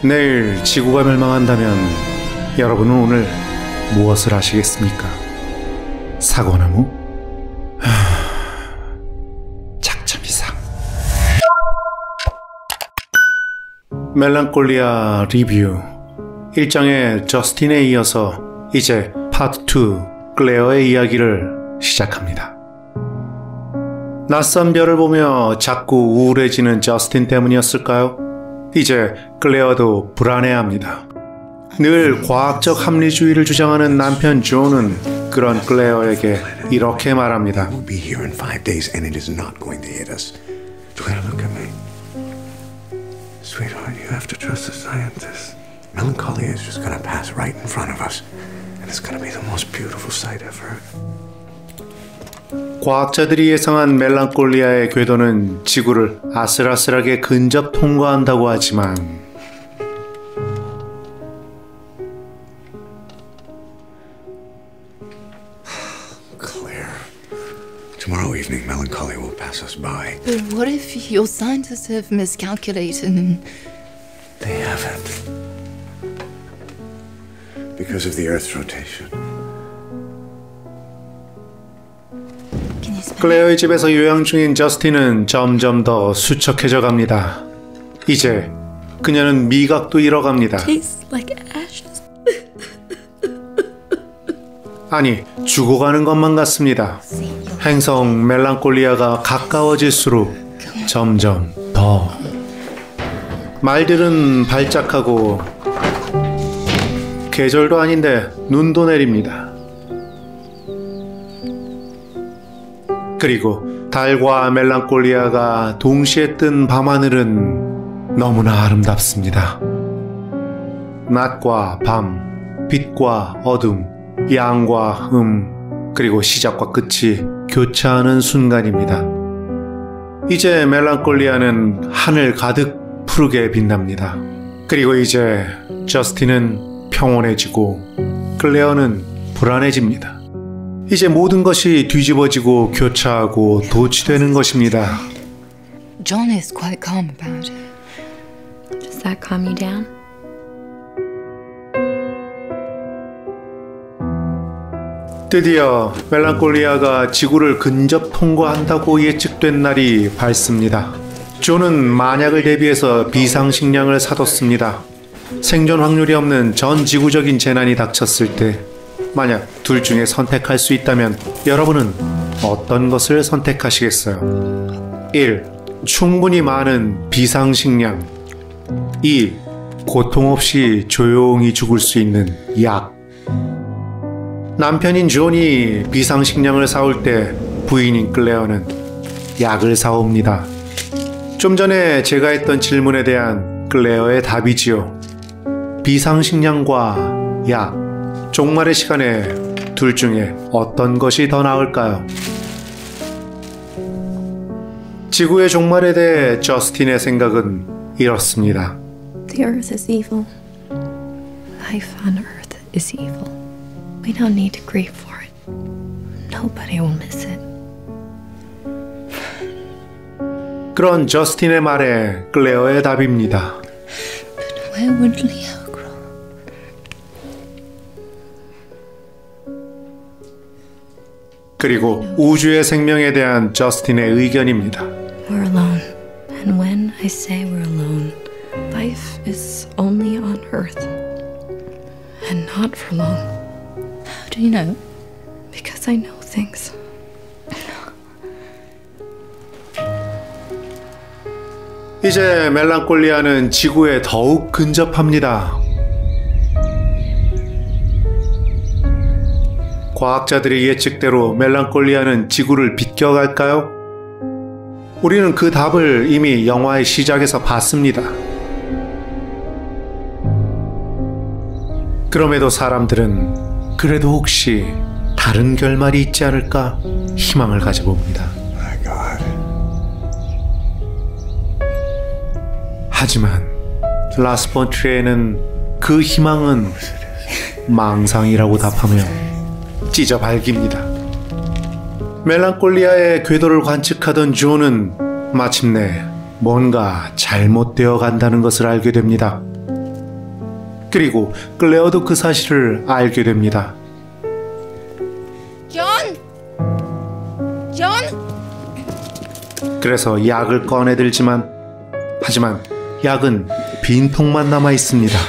내일 지구가 멸망한다면 여러분은 오늘 무엇을 하시겠습니까? 사과나무? 작전 이상. 멜랑콜리아 리뷰 1장의 저스틴에 이어서 이제 파트 2 클레어의 이야기를 시작합니다. 낯선 별을 보며 자꾸 우울해지는 저스틴 때문이었을까요? 이제 클레어도 불안해합니다. 늘 과학적 합리주의를 주장하는 남편 존은 그런 클레어에게 이렇게 말합니다. We'll be here in 5 days and it is not going to hit us. Joanna, look at me. Sweetheart, you have to trust the scientists. Melancholia is just going to pass right in front of us. And it's going to be the most beautiful sight ever. 과학자들이 예상한 멜랑콜리아의 궤도는 지구를 아슬아슬하게 근접 통과한다고 하지만 Claire, tomorrow evening melancholia will pass us by. But what if your scientists have miscalculated and... They haven't. Because of the Earth's rotation. 클레어의 집에서 요양 중인 저스틴은 점점 더 수척해져 갑니다. 이제 그녀는 미각도 잃어갑니다. like ashes. 아니, 죽어가는 것만 같습니다. 행성 멜랑콜리아가 가까워질수록 점점 더 말들은 발작하고 계절도 아닌데 눈도 내립니다. 그리고 달과 멜랑콜리아가 동시에 뜬 밤하늘은 너무나 아름답습니다. 낮과 밤, 빛과 어둠, 양과 그리고 시작과 끝이 교차하는 순간입니다. 이제 멜랑콜리아는 하늘 가득 푸르게 빛납니다. 그리고 이제 저스틴은 평온해지고 클레어는 불안해집니다. 이제 모든 것이 뒤집어지고 교차하고 도취되는 것입니다. John is quite calm about it. Does that calm you down? 드디어 멜랑콜리아가 지구를 근접 통과한다고 예측된 날이 밝습니다. 존은 만약을 대비해서 비상식량을 사뒀습니다. 생존 확률이 없는 전 지구적인 재난이 닥쳤을 때 만약 둘 중에 선택할 수 있다면 여러분은 어떤 것을 선택하시겠어요? 1. 충분히 많은 비상식량. 2. 고통 없이 조용히 죽을 수 있는 약. 남편인 존이 비상식량을 사올 때 부인인 클레어는 약을 사옵니다. 좀 전에 제가 했던 질문에 대한 클레어의 답이지요. 비상식량과 약. 종말의 시간에 둘 중에 어떤 것이 더 나을까요? 지구의 종말에 대해 저스틴의 생각은 이렇습니다. The earth is evil. Life on earth is evil. We don't need to grieve for it. Nobody will miss it. 그런 저스틴의 말에 클레어의 답입니다. But where would Leo grow? 그리고 우주의 생명에 대한 저스틴의 의견입니다. We're alone. And when I say we're alone, life is only on earth. And not for long. How do you know? Because I know things. 이제 멜랑콜리아는 지구에 더욱 근접합니다. 과학자들의 예측대로 멜랑콜리아는 지구를 비껴갈까요? 우리는 그 답을 이미 영화의 시작에서 봤습니다. 그럼에도 사람들은 그래도 혹시 다른 결말이 있지 않을까 희망을 가져봅니다. My God. 하지만 라스폰트리에는 그 희망은 망상이라고 답하며 찢어 발깁니다. 멜랑콜리아의 궤도를 관측하던 존은 마침내 뭔가 잘못되어 간다는 것을 알게 됩니다. 그리고 클레어도 그 사실을 알게 됩니다. John! John? 그래서 약을 꺼내들지만 하지만 약은 빈 통만 남아 있습니다.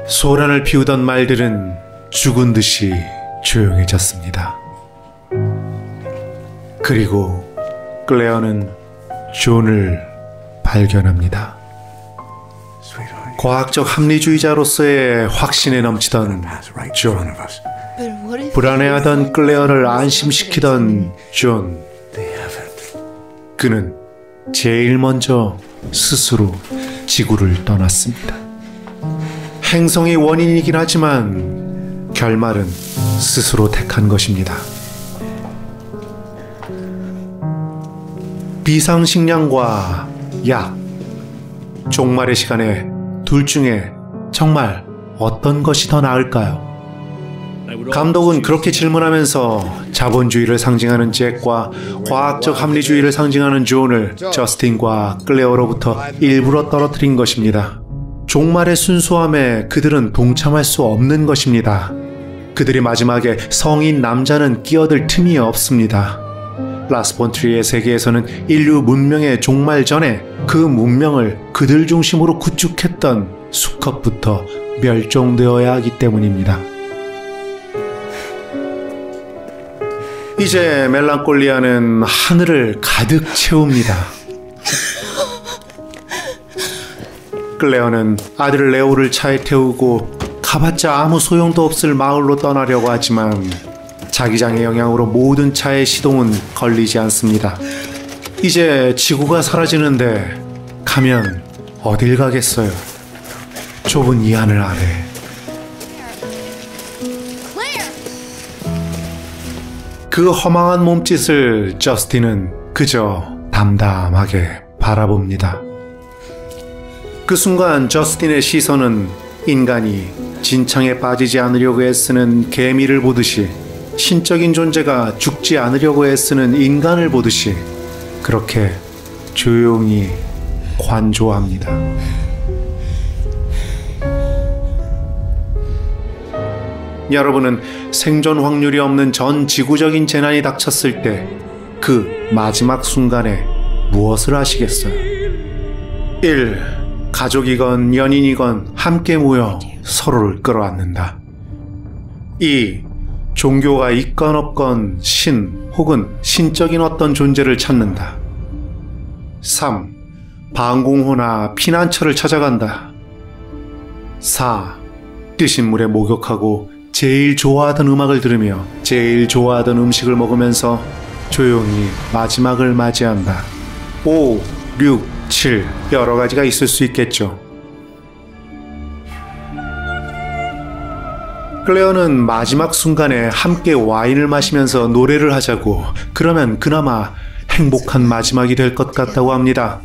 소란을 피우던 말들은 죽은 듯이 조용해졌습니다. 그리고 클레어는 존을 발견합니다. Sweetheart, 과학적 합리주의자로서의 확신에 넘치던 존. But what if 불안해하던 클레어를 안심시키던 존. they haven't. 그는 제일 먼저 스스로 지구를 떠났습니다. 행성이 원인이긴 하지만 결말은 스스로 택한 것입니다. 비상식량과 약, 종말의 시간에 둘 중에 정말 어떤 것이 더 나을까요? 감독은 그렇게 질문하면서 자본주의를 상징하는 잭과 과학적 합리주의를 상징하는 존을 저스틴과 클레어로부터 일부러 떨어뜨린 것입니다. 종말의 순수함에 그들은 동참할 수 없는 것입니다. 그들이 마지막에 성인 남자는 끼어들 틈이 없습니다. 라스 폰 트리의 세계에서는 인류 문명의 종말 전에 그 문명을 그들 중심으로 구축했던 수컷부터 멸종되어야 하기 때문입니다. 이제 멜랑콜리아는 하늘을 가득 채웁니다. 클레어는 아들 레오를 차에 태우고 가봤자 아무 소용도 없을 마을로 떠나려고 하지만 자기장의 영향으로 모든 차의 시동은 걸리지 않습니다. 이제 지구가 사라지는데 가면 어딜 가겠어요? 좁은 이 하늘 아래. 그 허망한 몸짓을 저스틴은 그저 담담하게 바라봅니다. 그 순간 저스틴의 시선은 인간이 진창에 빠지지 않으려고 애쓰는 개미를 보듯이, 신적인 존재가 죽지 않으려고 애쓰는 인간을 보듯이 그렇게 조용히 관조합니다. 여러분은 생존 확률이 없는 전 지구적인 재난이 닥쳤을 때 그 마지막 순간에 무엇을 하시겠어요? 1. 가족이건 연인이건 함께 모여 서로를 끌어안는다. 2. 종교가 있건 없건 신 혹은 신적인 어떤 존재를 찾는다. 3. 방공호나 피난처를 찾아간다. 4. 뜨신 물에 목욕하고 제일 좋아하던 음악을 들으며 제일 좋아하던 음식을 먹으면서 조용히 마지막을 맞이한다. 5, 6, 7 여러 가지가 있을 수 있겠죠. 클레어는 마지막 순간에 함께 와인을 마시면서 노래를 하자고, 그러면 그나마 행복한 마지막이 될 것 같다고 합니다.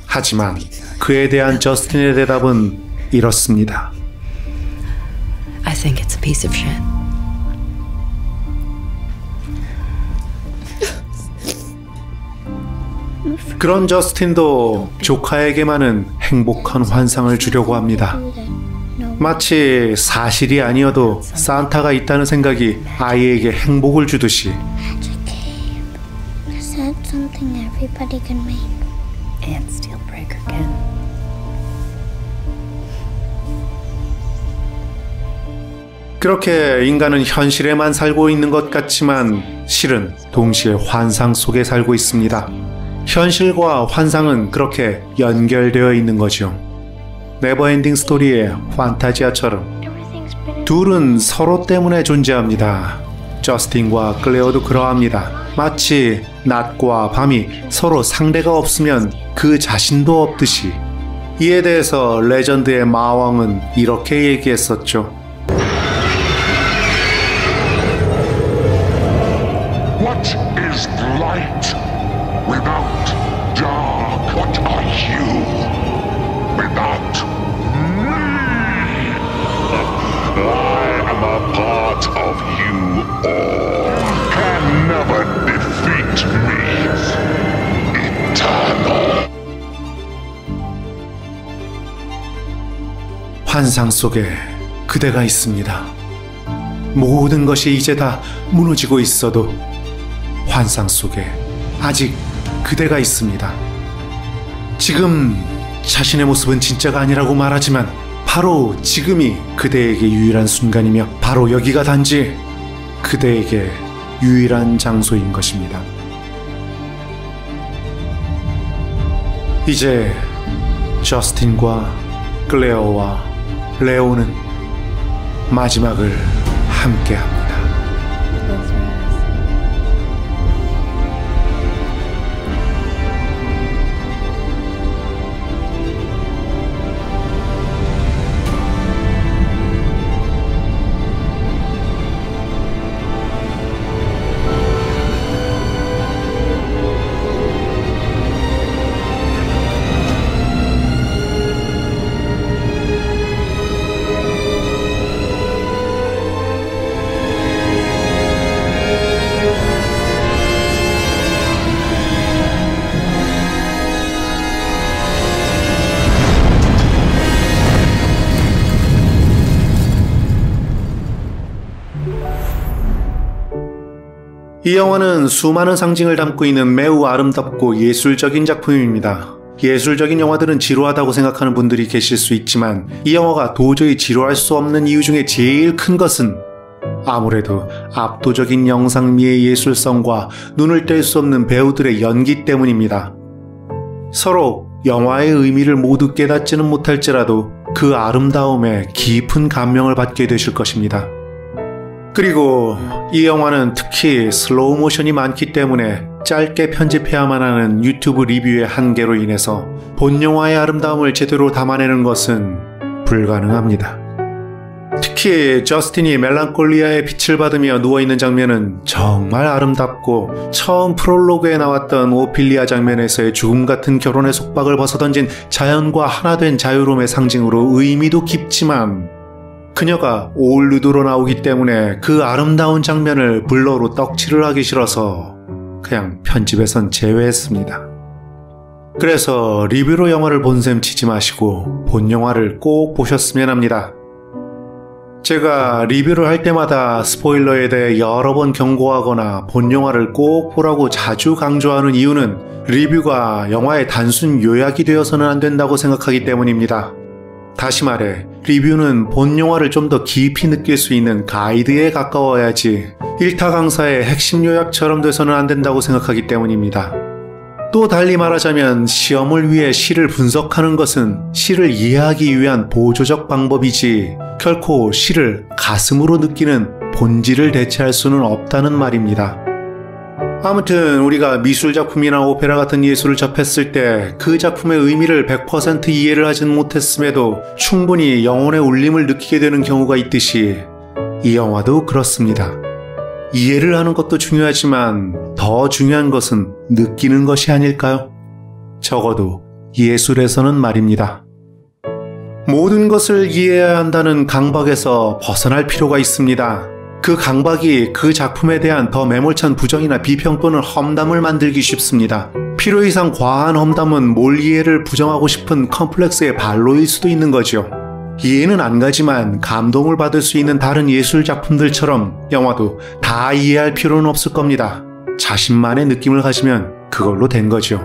하지만 그에 대한 저스틴의 대답은 이렇습니다. I think it's a piece of shit. 그런 저스틴도 조카에게만은 행복한 환상을 주려고 합니다. 마치 사실이 아니어도 산타가 있다는 생각이 아이에게 행복을 주듯이. Is that something everybody can make? And Steelbreaker can. 그렇게 인간은 현실에만 살고 있는 것 같지만 실은 동시에 환상 속에 살고 있습니다. 현실과 환상은 그렇게 연결되어 있는 거죠. 네버엔딩 스토리의 판타지아처럼 둘은 서로 때문에 존재합니다. 저스틴과 클레어도 그러합니다. 마치 낮과 밤이 서로 상대가 없으면 그 자신도 없듯이. 이에 대해서 레전드의 마왕은 이렇게 얘기했었죠. What is light without dark? What are you without me? I am a part of you all. Can never defeat me. Eternal. 환상 속에 그대가 있습니다. 모든 것이 이제 다 무너지고 있어도 환상 속에 아직 그대가 있습니다. 지금 자신의 모습은 진짜가 아니라고 말하지만 바로 지금이 그대에게 유일한 순간이며 바로 여기가 단지 그대에게 유일한 장소인 것입니다. 이제 저스틴과 클레어와 레오는 마지막을 함께합니다. 이 영화는 수많은 상징을 담고 있는 매우 아름답고 예술적인 작품입니다. 예술적인 영화들은 지루하다고 생각하는 분들이 계실 수 있지만 이 영화가 도저히 지루할 수 없는 이유 중에 제일 큰 것은 아무래도 압도적인 영상미의 예술성과 눈을 뗄 수 없는 배우들의 연기 때문입니다. 서로 영화의 의미를 모두 깨닫지는 못할지라도 그 아름다움에 깊은 감명을 받게 되실 것입니다. 그리고 이 영화는 특히 슬로우 모션이 많기 때문에 짧게 편집해야만 하는 유튜브 리뷰의 한계로 인해서 본 영화의 아름다움을 제대로 담아내는 것은 불가능합니다. 특히 저스틴이 멜랑콜리아의 빛을 받으며 누워있는 장면은 정말 아름답고 처음 프롤로그에 나왔던 오피리아 장면에서의 죽음 같은 결혼의 속박을 벗어던진 자연과 하나 된 자유로움의 상징으로 의미도 깊지만 그녀가 올누드로 나오기 때문에 그 아름다운 장면을 블러로 떡칠을 하기 싫어서 그냥 편집에선 제외했습니다. 그래서 리뷰로 영화를 본셈 치지 마시고 본 영화를 꼭 보셨으면 합니다. 제가 리뷰를 할 때마다 스포일러에 대해 여러 번 경고하거나 본 영화를 꼭 보라고 자주 강조하는 이유는 리뷰가 영화의 단순 요약이 되어서는 안 된다고 생각하기 때문입니다. 다시 말해 리뷰는 본 영화를 좀 더 깊이 느낄 수 있는 가이드에 가까워야지 일타 강사의 핵심 요약처럼 돼서는 안 된다고 생각하기 때문입니다. 또 달리 말하자면 시험을 위해 시를 분석하는 것은 시를 이해하기 위한 보조적 방법이지 결코 시를 가슴으로 느끼는 본질을 대체할 수는 없다는 말입니다. 아무튼 우리가 미술작품이나 오페라 같은 예술을 접했을 때 그 작품의 의미를 100% 이해를 하진 못했음에도 충분히 영혼의 울림을 느끼게 되는 경우가 있듯이 이 영화도 그렇습니다. 이해를 하는 것도 중요하지만 더 중요한 것은 느끼는 것이 아닐까요? 적어도 예술에서는 말입니다. 모든 것을 이해해야 한다는 강박에서 벗어날 필요가 있습니다. 그 강박이 그 작품에 대한 더 매몰찬 부정이나 비평 또는 험담을 만들기 쉽습니다. 필요 이상 과한 험담은 몰 이해를 부정하고 싶은 컴플렉스의 발로일 수도 있는 거죠. 이해는 안 가지만 감동을 받을 수 있는 다른 예술 작품들처럼 영화도 다 이해할 필요는 없을 겁니다. 자신만의 느낌을 가지면 그걸로 된 거죠.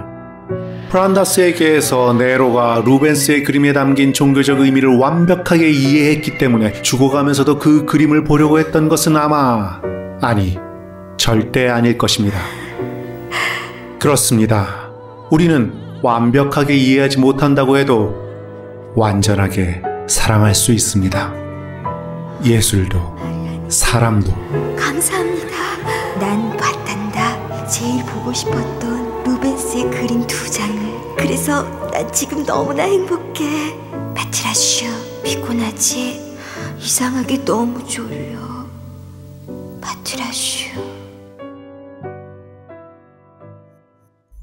프란다스에게서 네로가 루벤스의 그림에 담긴 종교적 의미를 완벽하게 이해했기 때문에 죽어가면서도 그 그림을 보려고 했던 것은 아니, 절대 아닐 것입니다. 그렇습니다. 우리는 완벽하게 이해하지 못한다고 해도 완전하게 사랑할 수 있습니다. 예술도 사람도. 감사합니다. 난 봤단다. 제일 보고 싶었던 루벤스의 그림 2장을. 그래서 난 지금 너무나 행복해. 파트라슈, 피곤하지? 이상하게 너무 졸려. 파트라슈.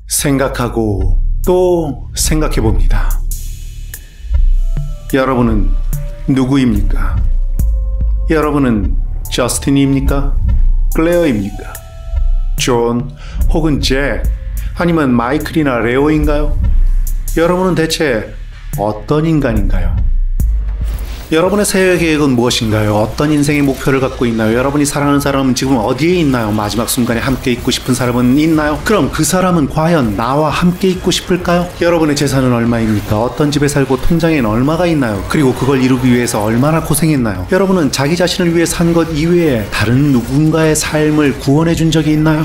생각하고 또 생각해봅니다. 여러분은 누구입니까? 여러분은 저스틴입니까? 클레어입니까? 존 혹은 잭 아니면 마이클이나 레오인가요? 여러분은 대체 어떤 인간인가요? 여러분의 새해 계획은 무엇인가요? 어떤 인생의 목표를 갖고 있나요? 여러분이 사랑하는 사람은 지금 어디에 있나요? 마지막 순간에 함께 있고 싶은 사람은 있나요? 그럼 그 사람은 과연 나와 함께 있고 싶을까요? 여러분의 재산은 얼마입니까? 어떤 집에 살고 통장에는 얼마가 있나요? 그리고 그걸 이루기 위해서 얼마나 고생했나요? 여러분은 자기 자신을 위해 산 것 이외에 다른 누군가의 삶을 구원해 준 적이 있나요?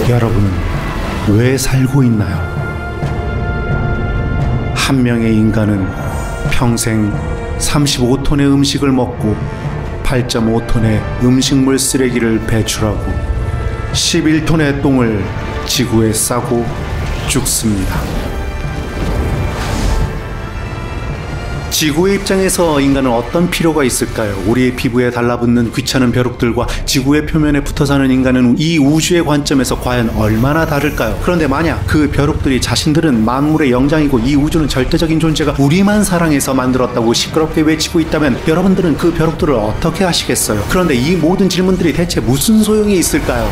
여러분은 왜 살고 있나요? 한 명의 인간은 평생 35톤의 음식을 먹고 8.5톤의 음식물 쓰레기를 배출하고 11톤의 똥을 지구에 싸고 죽습니다. 지구의 입장에서 인간은 어떤 필요가 있을까요? 우리의 피부에 달라붙는 귀찮은 벼룩들과 지구의 표면에 붙어 사는 인간은 이 우주의 관점에서 과연 얼마나 다를까요? 그런데 만약 그 벼룩들이 자신들은 만물의 영장이고 이 우주는 절대적인 존재가 우리만 사랑해서 만들었다고 시끄럽게 외치고 있다면 여러분들은 그 벼룩들을 어떻게 하시겠어요? 그런데 이 모든 질문들이 대체 무슨 소용이 있을까요?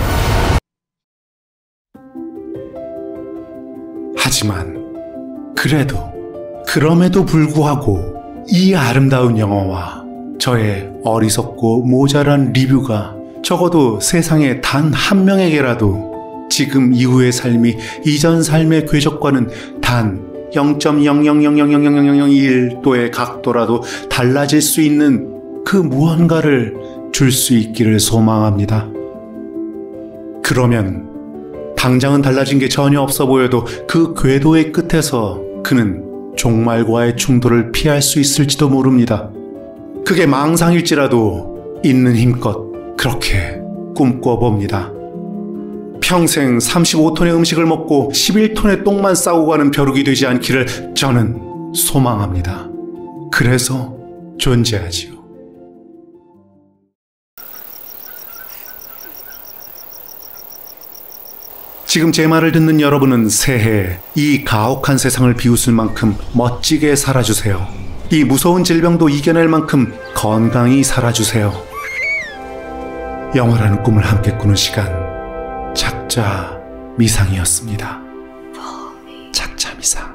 하지만 그럼에도 불구하고 이 아름다운 영화와 저의 어리석고 모자란 리뷰가 적어도 세상에 단 한 명에게라도 지금 이후의 삶이 이전 삶의 궤적과는 단 0.000000001도의 각도라도 달라질 수 있는 그 무언가를 줄 수 있기를 소망합니다. 그러면 당장은 달라진 게 전혀 없어 보여도 그 궤도의 끝에서 그는 종말과의 충돌을 피할 수 있을지도 모릅니다. 그게 망상일지라도 있는 힘껏 그렇게 꿈꿔봅니다. 평생 35톤의 음식을 먹고 11톤의 똥만 싸고 가는 벼룩이 되지 않기를 저는 소망합니다. 그래서 존재하지요. 지금 제 말을 듣는 여러분은 새해 이 가혹한 세상을 비웃을 만큼 멋지게 살아주세요. 이 무서운 질병도 이겨낼 만큼 건강히 살아주세요. 영화라는 꿈을 함께 꾸는 시간, 작자 미상이었습니다. 작자 미상.